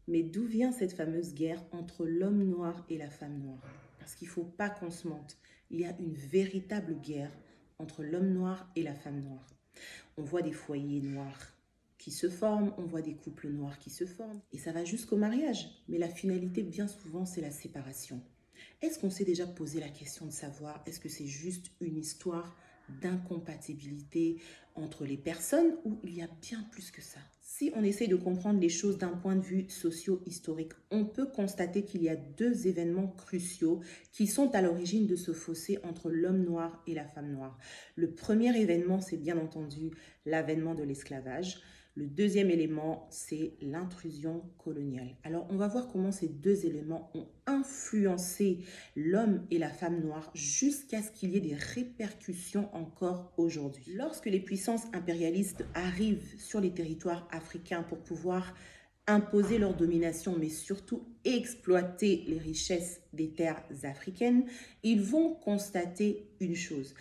Mais d'où vient cette fameuse guerre entre l'homme noir et la femme noire? Parce qu'il ne faut pas qu'on se mente. Il y a une véritable guerre entre l'homme noir et la femme noire. On voit des foyers noirs qui se forment, on voit des couples noirs qui se forment. Et ça va jusqu'au mariage. Mais la finalité, bien souvent, c'est la séparation. Est-ce qu'on s'est déjà posé la question de savoir, est-ce que c'est juste une histoire d'incompatibilité entre les personnes ou il y a bien plus que ça? Si on essaie de comprendre les choses d'un point de vue socio-historique, on peut constater qu'il y a deux événements cruciaux qui sont à l'origine de ce fossé entre l'homme noir et la femme noire. Le premier événement, c'est bien entendu l'avènement de l'esclavage. Le deuxième élément, c'est l'intrusion coloniale. Alors, on va voir comment ces deux éléments ont influencé l'homme et la femme noire jusqu'à ce qu'il y ait des répercussions encore aujourd'hui. Lorsque les puissances impérialistes arrivent sur les territoires africains pour pouvoir imposer leur domination, mais surtout exploiter les richesses des terres africaines, ils vont constater une chose,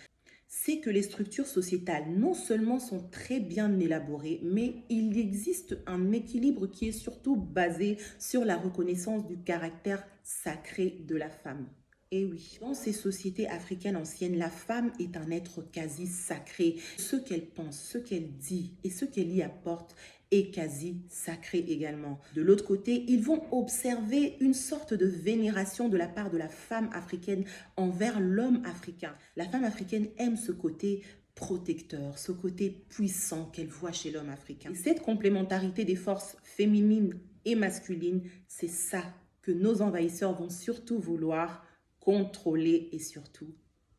c'est que les structures sociétales non seulement sont très bien élaborées, mais il existe un équilibre qui est surtout basé sur la reconnaissance du caractère sacré de la femme. Et oui, dans ces sociétés africaines anciennes, la femme est un être quasi sacré. Ce qu'elle pense, ce qu'elle dit et ce qu'elle y apporte est quasi sacré également. De l'autre côté, ils vont observer une sorte de vénération de la part de la femme africaine envers l'homme africain. La femme africaine aime ce côté protecteur, ce côté puissant qu'elle voit chez l'homme africain. Et cette complémentarité des forces féminines et masculines, c'est ça que nos envahisseurs vont surtout vouloir contrôler et surtout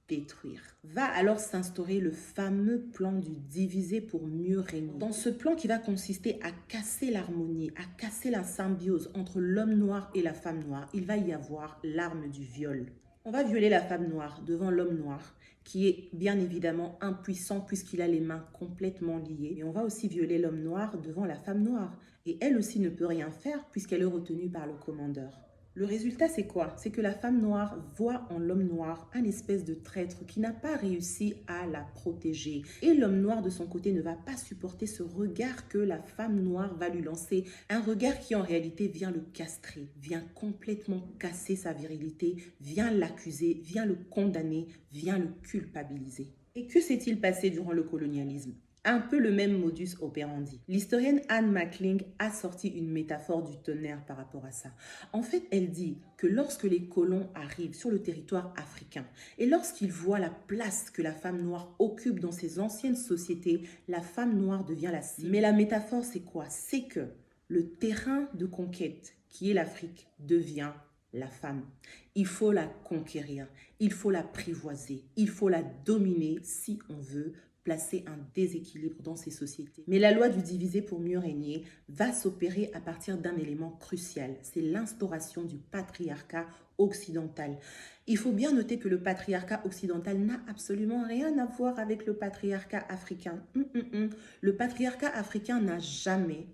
détruire. Va alors s'instaurer le fameux plan du diviser pour mieux régner. Dans ce plan qui va consister à casser l'harmonie, à casser la symbiose entre l'homme noir et la femme noire, il va y avoir l'arme du viol. On va violer la femme noire devant l'homme noir, qui est bien évidemment impuissant puisqu'il a les mains complètement liées. Et on va aussi violer l'homme noir devant la femme noire. Et elle aussi ne peut rien faire puisqu'elle est retenue par le commandeur. Le résultat, c'est quoi? C'est que la femme noire voit en l'homme noir un espèce de traître qui n'a pas réussi à la protéger. Et l'homme noir, de son côté, ne va pas supporter ce regard que la femme noire va lui lancer. Un regard qui, en réalité, vient le castrer, vient complètement casser sa virilité, vient l'accuser, vient le condamner, vient le culpabiliser. Et que s'est-il passé durant le colonialisme? Un peu le même modus operandi. L'historienne Anne McCling a sorti une métaphore du tonnerre par rapport à ça. En fait, elle dit que lorsque les colons arrivent sur le territoire africain et lorsqu'ils voient la place que la femme noire occupe dans ces anciennes sociétés, la femme noire devient la cible. Mais la métaphore, c'est quoi? C'est que le terrain de conquête, qui est l'Afrique, devient la femme. Il faut la conquérir, il faut l'apprivoiser, il faut la dominer si on veut placer un déséquilibre dans ces sociétés. Mais la loi du diviser pour mieux régner va s'opérer à partir d'un élément crucial, c'est l'instauration du patriarcat occidental. Il faut bien noter que le patriarcat occidental n'a absolument rien à voir avec le patriarcat africain. Le patriarcat africain n'a jamais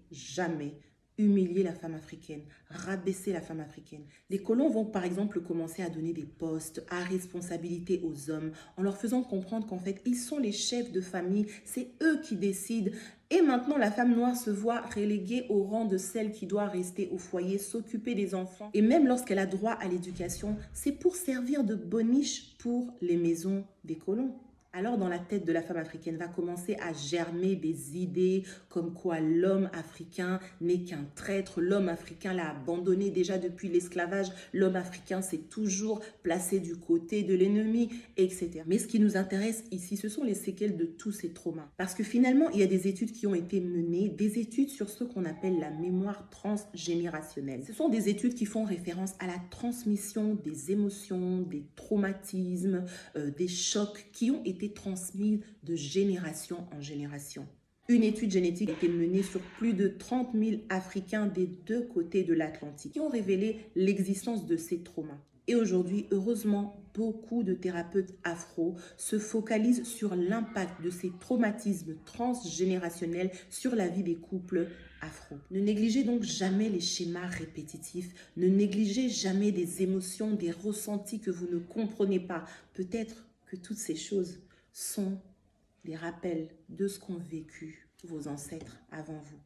humilier la femme africaine, rabaisser la femme africaine. Les colons vont par exemple commencer à donner des postes à responsabilité aux hommes en leur faisant comprendre qu'en fait, ils sont les chefs de famille, c'est eux qui décident. Et maintenant, la femme noire se voit reléguée au rang de celle qui doit rester au foyer, s'occuper des enfants. Et même lorsqu'elle a droit à l'éducation, c'est pour servir de boniche pour les maisons des colons. Alors dans la tête de la femme africaine va commencer à germer des idées comme quoi l'homme africain n'est qu'un traître, l'homme africain l'a abandonné déjà depuis l'esclavage, l'homme africain s'est toujours placé du côté de l'ennemi, etc. Mais ce qui nous intéresse ici, ce sont les séquelles de tous ces traumas. Parce que finalement, il y a des études qui ont été menées, des études sur ce qu'on appelle la mémoire transgénérationnelle. Ce sont des études qui font référence à la transmission des émotions, des traumatismes, des chocs qui ont été transmis de génération en génération. Une étude génétique a été menée sur plus de 30 000 Africains des deux côtés de l'Atlantique qui ont révélé l'existence de ces traumas. Et aujourd'hui, heureusement, beaucoup de thérapeutes afro se focalisent sur l'impact de ces traumatismes transgénérationnels sur la vie des couples afro. Ne négligez donc jamais les schémas répétitifs, ne négligez jamais des émotions, des ressentis que vous ne comprenez pas. Peut-être que toutes ces choses sont des rappels de ce qu'ont vécu vos ancêtres avant vous.